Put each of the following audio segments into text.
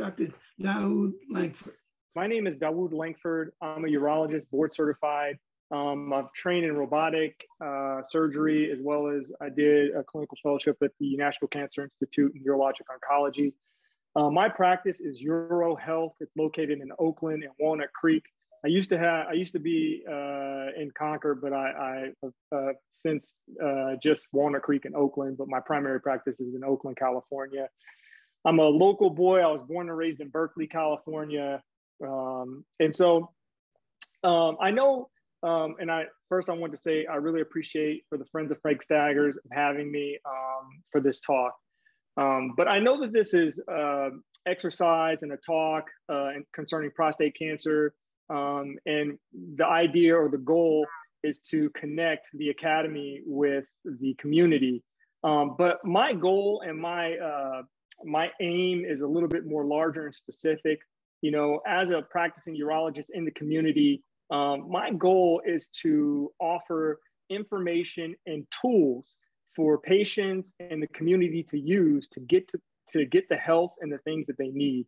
Dr. Dawud Lankford. My name is Dawud Lankford. I'm a urologist, board certified. I've trained in robotic surgery, as well as I did a clinical fellowship at the National Cancer Institute in urologic oncology. My practice is Uro Health. It's located in Oakland and Walnut Creek. I used to be in Concord, but I since just Walnut Creek and Oakland, but my primary practice is in Oakland, California. I'm a local boy. I was born and raised in Berkeley, California. And so I know, and I want to say I really appreciate for the Friends of Frank Staggers having me for this talk. But I know that this is exercise and a talk concerning prostate cancer. And the idea or the goal is to connect the academy with the community. But my goal and my aim is a little bit more larger and specific. You know, as a practicing urologist in the community, my goal is to offer information and tools for patients and the community to use to get the health and the things that they need.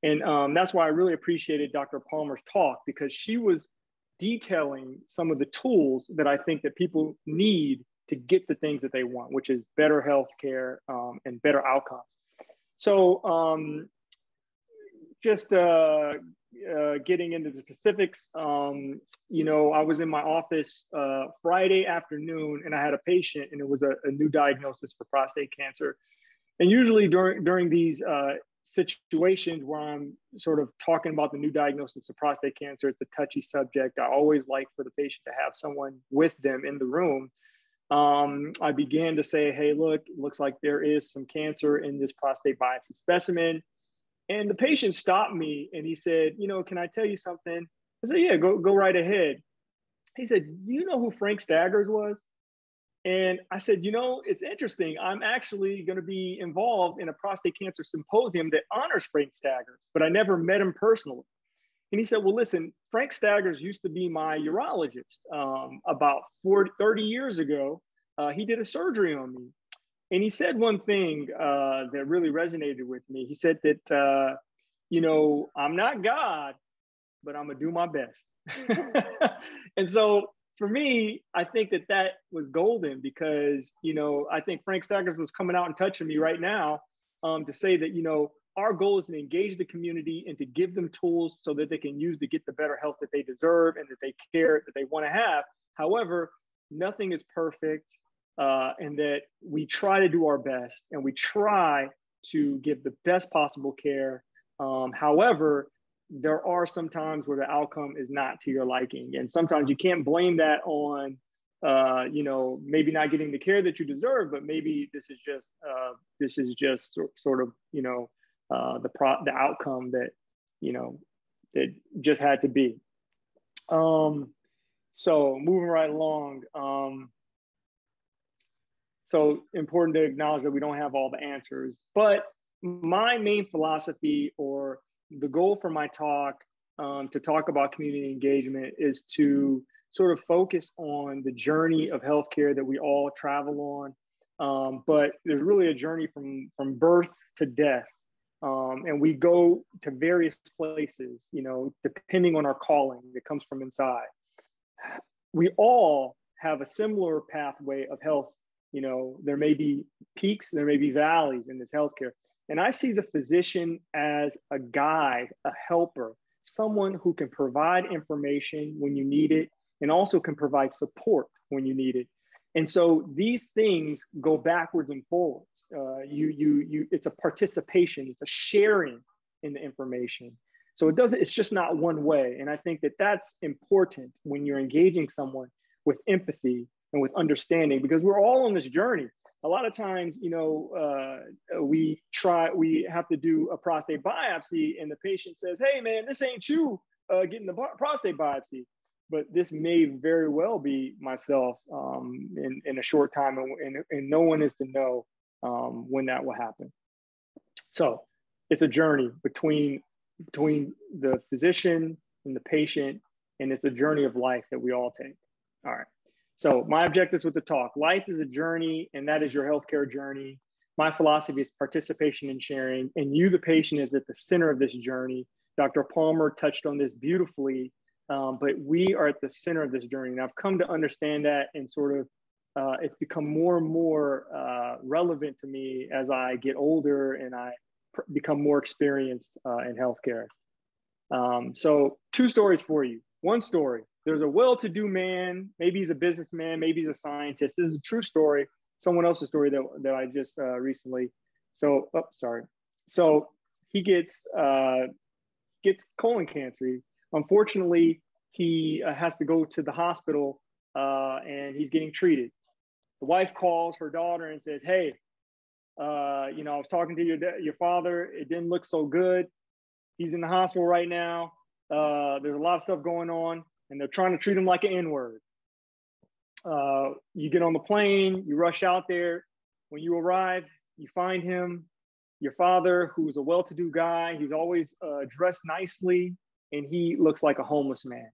And that's why I really appreciated Dr. Palmer's talk, because she was detailing some of the tools that I think that people need to get the things that they want, which is better health care and better outcomes. So just getting into the specifics, you know, I was in my office Friday afternoon and I had a patient, and it was a new diagnosis for prostate cancer. And usually during these situations where I'm sort of talking about the new diagnosis of prostate cancer, it's a touchy subject. I always like for the patient to have someone with them in the room. I began to say, hey, look, it looks like there is some cancer in this prostate biopsy specimen. And the patient stopped me and he said, you know, can I tell you something? I said, yeah, go right ahead. He said, do you know who Frank Staggers was? And I said, you know, it's interesting. I'm actually going to be involved in a prostate cancer symposium that honors Frank Staggers, but I never met him personally. And he said, well, listen, Frank Staggers used to be my urologist. About 30 years ago, he did a surgery on me. And he said one thing that really resonated with me. He said that, you know, I'm not God, but I'm going to do my best. And so for me, I think that was golden, because, you know, I think Frank Staggers was coming out and touching me right now to say that, you know, our goal is to engage the community and to give them tools so that they can use to get the better health that they deserve and that they care, that they want to have. However, nothing is perfect, and that we try to do our best and we try to give the best possible care. However, there are some times where the outcome is not to your liking. And sometimes you can't blame that on, you know, maybe not getting the care that you deserve, but maybe this is just sort of, you know, the outcome that, you know, that just had to be. So moving right along. So important to acknowledge that we don't have all the answers, but my main philosophy, or the goal for my talk, to talk about community engagement, is to sort of focus on the journey of healthcare that we all travel on. But there's really a journey from birth to death. And we go to various places, you know, depending on our calling that comes from inside. We all have a similar pathway of health. You know, there may be peaks, there may be valleys in this healthcare. And I see the physician as a guide, a helper, someone who can provide information when you need it, and also can provide support when you need it. And so these things go backwards and forwards. It's a participation, it's a sharing in the information. So it's just not one way. And I think that that's important when you're engaging someone with empathy and with understanding, because we're all on this journey. A lot of times, you know, we have to do a prostate biopsy and the patient says, hey man, this ain't you getting the prostate biopsy, but this may very well be myself in a short time, and no one is to know when that will happen. So it's a journey between the physician and the patient, and it's a journey of life that we all take. All right. So my objectives with the talk: life is a journey, and that is your healthcare journey. My philosophy is participation and sharing, and you, the patient, is at the center of this journey. Dr. Palmer touched on this beautifully, but we are at the center of this journey. And I've come to understand that, and sort of it's become more and more relevant to me as I get older and I become more experienced in healthcare. So 2 stories for you. One story, there's a well-to-do man, maybe he's a businessman, maybe he's a scientist. This is a true story, someone else's story that I just recently, so he gets colon cancer. Unfortunately, he has to go to the hospital and he's getting treated. The wife calls her daughter and says, hey, I was talking to your father. It didn't look so good. He's in the hospital right now. There's a lot of stuff going on, and they're trying to treat him like an N-word. You get on the plane, you rush out there. When you arrive, you find him, your father, who's a well-to-do guy. He's always dressed nicely, and he looks like a homeless man.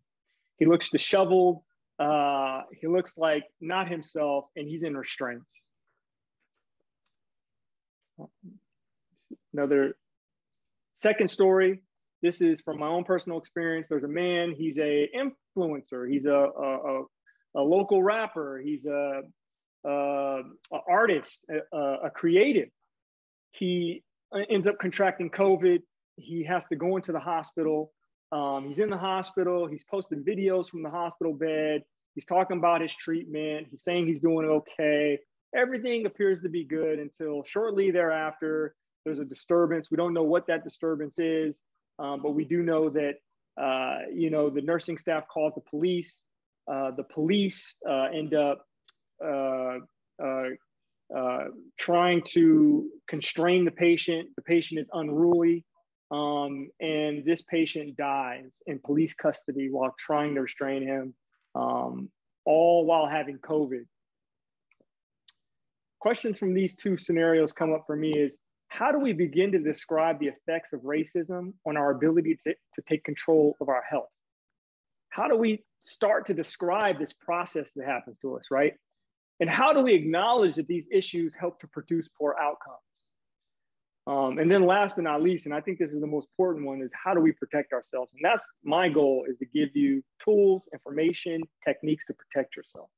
He looks disheveled. He looks like not himself, and he's in restraints. Another second story. This is from my own personal experience. There's a man, he's a influencer. He's a local rapper. He's a artist, a creative. He ends up contracting COVID. He has to go into the hospital. He's in the hospital. He's posting videos from the hospital bed. He's talking about his treatment. He's saying he's doing okay. Everything appears to be good until shortly thereafter, there's a disturbance. We don't know what that disturbance is, but we do know that, the nursing staff calls the police. The police end up trying to constrain the patient. The patient is unruly, and this patient dies in police custody while trying to restrain him, all while having COVID. Questions from these 2 scenarios come up for me is, how do we begin to describe the effects of racism on our ability to take control of our health? How do we start to describe this process that happens to us, right? And how do we acknowledge that these issues help to produce poor outcomes? And then last but not least, and I think this is the most important one, is how do we protect ourselves? And that's my goal, is to give you tools, information, techniques to protect yourself.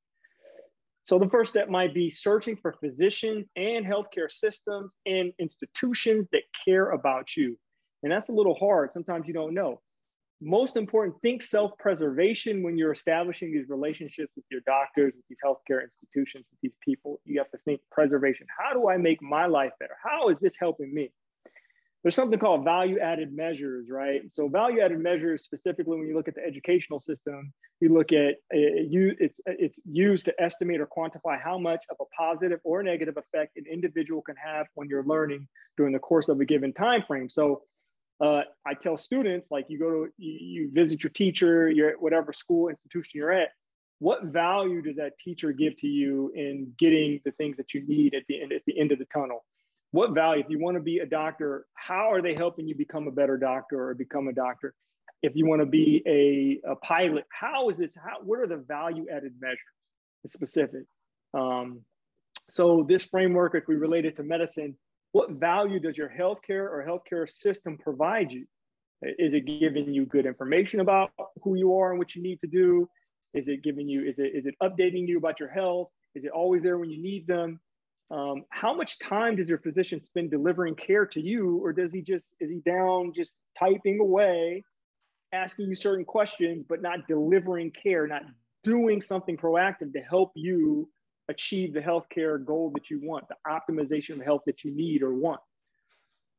So the first step might be searching for physicians and healthcare systems and institutions that care about you. And that's a little hard. Sometimes you don't know. Most important, think self-preservation when you're establishing these relationships with your doctors, with these healthcare institutions, with these people. You have to think preservation. How do I make my life better? How is this helping me? There's something called value-added measures, right? So value-added measures, specifically when you look at the educational system, you look at it's used to estimate or quantify how much of a positive or negative effect an individual can have when you're learning during the course of a given time frame. So I tell students, like, you visit your teacher, you're at whatever school institution you're at, what value does that teacher give to you in getting the things that you need at the end of the tunnel? What value? If you want to be a doctor, how are they helping you become a better doctor or become a doctor? If you want to be a pilot, what are the value-added measures? It's specific. So this framework, if we relate it to medicine, what value does your healthcare or healthcare system provide you? Is it giving you good information about who you are and what you need to do? Is it updating you about your health? Is it always there when you need them? How much time does your physician spend delivering care to you, or is he down just typing away, asking you certain questions, but not delivering care, not doing something proactive to help you achieve the healthcare goal that you want, the optimization of health that you need or want?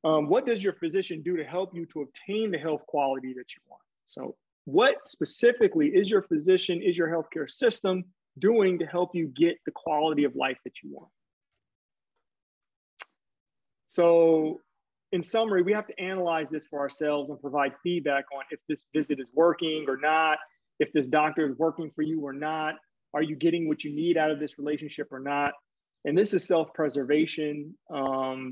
What does your physician do to help you to obtain the health quality that you want? So what specifically is your physician, is your healthcare system doing to help you get the quality of life that you want? So in summary, we have to analyze this for ourselves and provide feedback on if this visit is working or not, if this doctor is working for you or not. Are you getting what you need out of this relationship or not? And this is self-preservation.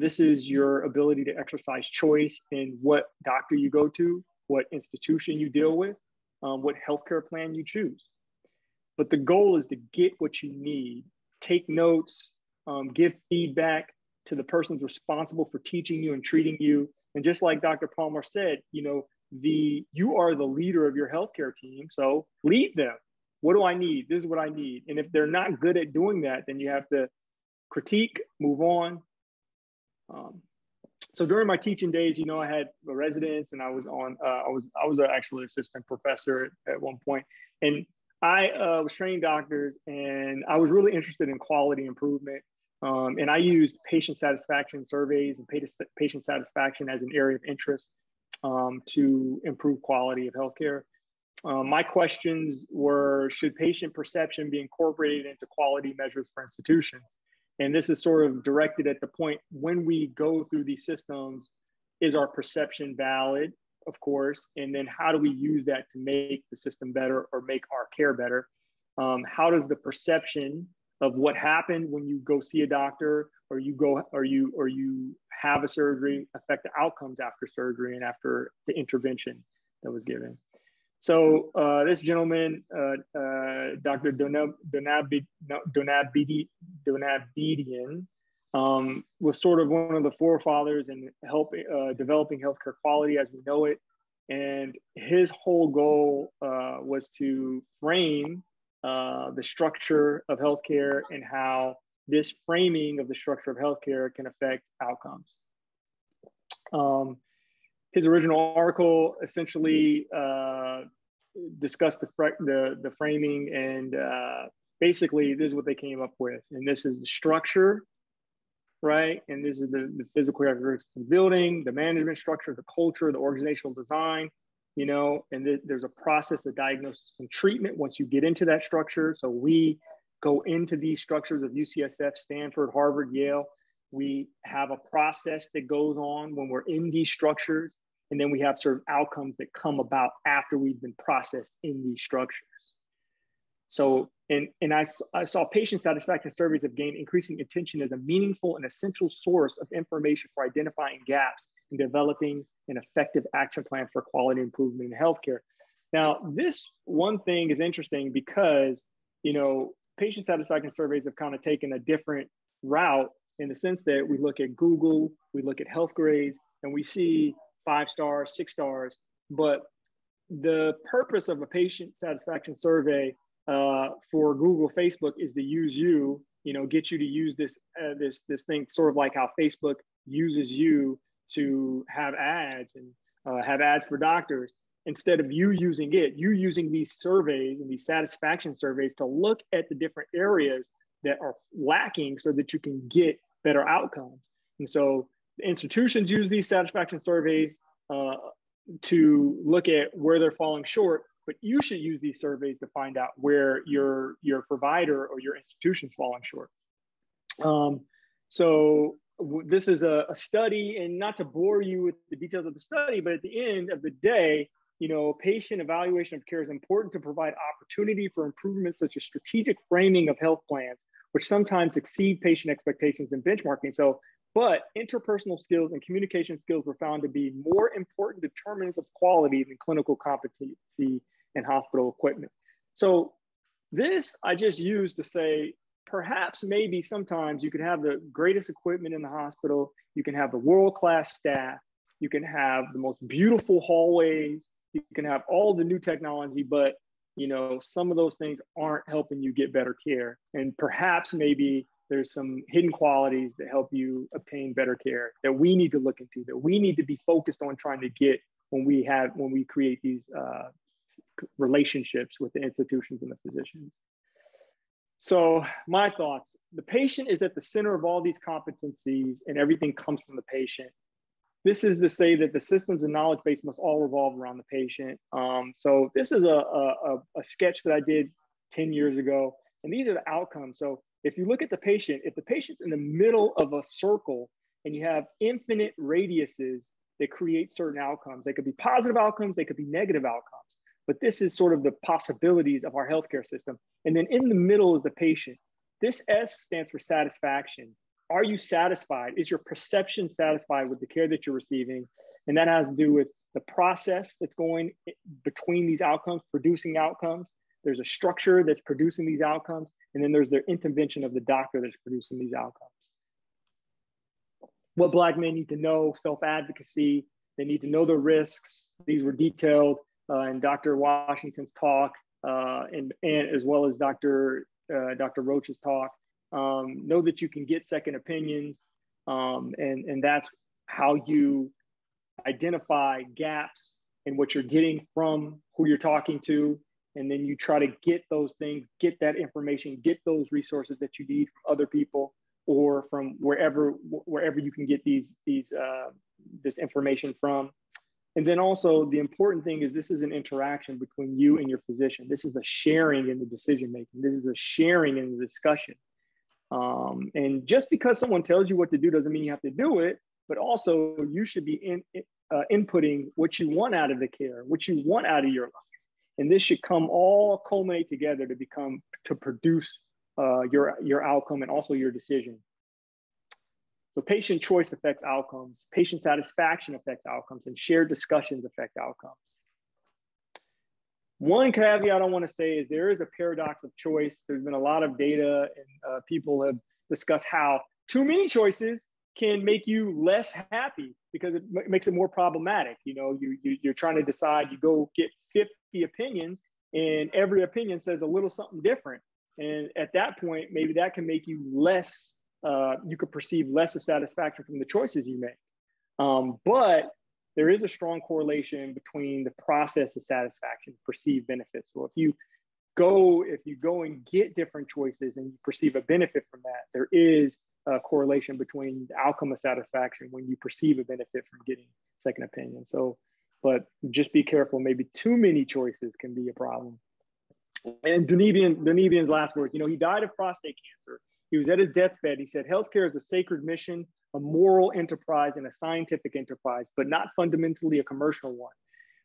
This is your ability to exercise choice in what doctor you go to, what institution you deal with, what healthcare plan you choose. But the goal is to get what you need, take notes, give feedback, to the persons responsible for teaching you and treating you. And just like Dr. Palmer said, you know, you are the leader of your healthcare team, so lead them. What do I need? This is what I need. And if they're not good at doing that, then you have to critique, move on. So during my teaching days, you know, I had residents, and I was actually assistant professor at one point, and I was training doctors, and I was really interested in quality improvement. And I used patient satisfaction surveys and patient satisfaction as an area of interest to improve quality of healthcare. My questions were, should patient perception be incorporated into quality measures for institutions? And this is sort of directed at the point when we go through these systems, is our perception valid, of course? And then how do we use that to make the system better or make our care better? How does the perception of what happened when you go see a doctor or you have a surgery affect the outcomes after surgery and after the intervention that was given? So this gentleman, Dr. Donabedian, was sort of one of the forefathers in developing healthcare quality as we know it. And his whole goal was to frame the structure of healthcare and how this framing of the structure of healthcare can affect outcomes. His original article essentially discussed the framing, and basically this is what they came up with. And this is the structure, right? And this is the physical characteristics of the building, the management structure, the culture, the organizational design, you know, and there's a process of diagnosis and treatment once you get into that structure. So we go into these structures of UCSF, Stanford, Harvard, Yale. We have a process that goes on when we're in these structures, and then we have sort of outcomes that come about after we've been processed in these structures. So, and I saw patient satisfaction surveys have gained increasing attention as a meaningful and essential source of information for identifying gaps in developing an effective action plan for quality improvement in healthcare. Now, this one thing is interesting because, you know, patient satisfaction surveys have kind of taken a different route in the sense that we look at Google, we look at health grades, and we see 5 stars, 6 stars. But the purpose of a patient satisfaction survey for Google, Facebook is to use you, get you to use this thing, sort of like how Facebook uses you to have ads and have ads for doctors. Instead of you using it, you using these surveys and these satisfaction surveys to look at the different areas that are lacking so that you can get better outcomes. And so the institutions use these satisfaction surveys to look at where they're falling short, but you should use these surveys to find out where your provider or your institution's falling short. So this is a study, and not to bore you with the details of the study, but at the end of the day, patient evaluation of care is important to provide opportunity for improvements such as strategic framing of health plans, which sometimes exceed patient expectations and benchmarking. But interpersonal skills and communication skills were found to be more important determinants of quality than clinical competency and hospital equipment. So this I just used to say, perhaps maybe sometimes you can have the greatest equipment in the hospital, you can have the world-class staff, you can have the most beautiful hallways, you can have all the new technology, but some of those things aren't helping you get better care. And perhaps maybe there's some hidden qualities that help you obtain better care that we need to look into, that we need to be focused on trying to get when we create these relationships with the institutions and the physicians. So my thoughts, the patient is at the center of all these competencies and everything comes from the patient. This is to say that the systems and knowledge base must all revolve around the patient. So this is a sketch that I did 10 years ago, and these are the outcomes. So if you look at the patient, if the patient's in the middle of a circle and you have infinite radiuses that create certain outcomes, they could be positive outcomes, they could be negative outcomes, but this is sort of the possibilities of our healthcare system. And then in the middle is the patient. This S stands for satisfaction. Are you satisfied? Is your perception satisfied with the care that you're receiving? And that has to do with the process that's going between these outcomes, producing outcomes. There's a structure that's producing these outcomes. And then there's the intervention of the doctor that's producing these outcomes. what Black men need to know, self-advocacy, they need to know the risks. These were detailed in Dr. Washington's talk and as well as Dr. Roach's talk. Know that you can get second opinions, and that's how you identify gaps in what you're getting from who you're talking to, and then you try to get those things, get that information, get those resources that you need from other people or from wherever you can get this information from. And then also the important thing is this is an interaction between you and your physician. This is a sharing in the decision making. This is a sharing in the discussion. And just because someone tells you what to do doesn't mean you have to do it, but also you should be inputting what you want out of the care, what you want out of your life. And this should all culminate together to produce your outcome and also your decision. So patient choice affects outcomes, patient satisfaction affects outcomes, and shared discussions affect outcomes. One caveat I want to say is there is a paradox of choice. There's been a lot of data and people have discussed how too many choices can make you less happy because it makes it more problematic. You know, you're trying to decide, you go get 50 opinions and every opinion says a little something different. And at that point, maybe that can make you less, you could perceive less of satisfaction from the choices you make. But there is a strong correlation between the process of satisfaction, perceived benefits. So if you go and get different choices and you perceive a benefit from that, there is a correlation between the outcome of satisfaction when you perceive a benefit from getting second opinion. So, but just be careful, maybe too many choices can be a problem. And Dunedian's last words, you know, he died of prostate cancer. He was at his deathbed. He said, healthcare is a sacred mission, a moral enterprise, and a scientific enterprise, but not fundamentally a commercial one.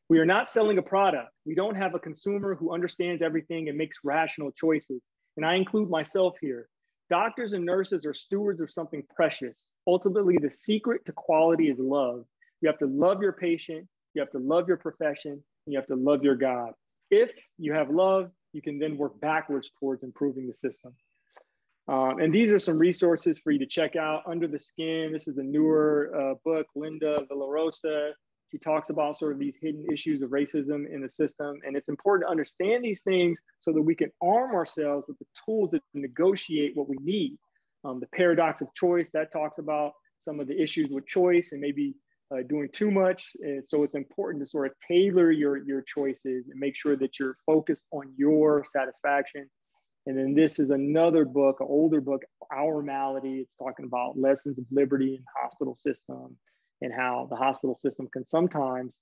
We are not selling a product. We don't have a consumer who understands everything and makes rational choices. And I include myself here. Doctors and nurses are stewards of something precious. Ultimately, the secret to quality is love. You have to love your patient, you have to love your profession, and you have to love your God. If you have love, you can then work backwards towards improving the system. And these are some resources for you to check out. Under the Skin, this is a newer book, Linda Villarosa. She talks about sort of these hidden issues of racism in the system. And it's important to understand these things so that we can arm ourselves with the tools to negotiate what we need. The paradox of choice, that talks about some of the issues with choice and maybe doing too much. And so it's important to sort of tailor your choices and make sure that you're focused on your satisfaction. And then this is another book, an older book, Our Malady. It's talking about lessons of liberty in the hospital system and how the hospital system can sometimes,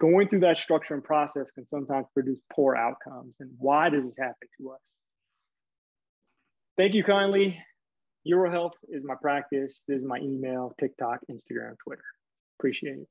going through that structure and process can sometimes produce poor outcomes. And why does this happen to us? Thank you kindly. Eurohealth is my practice. This is my email, TikTok, Instagram, Twitter. Appreciate it.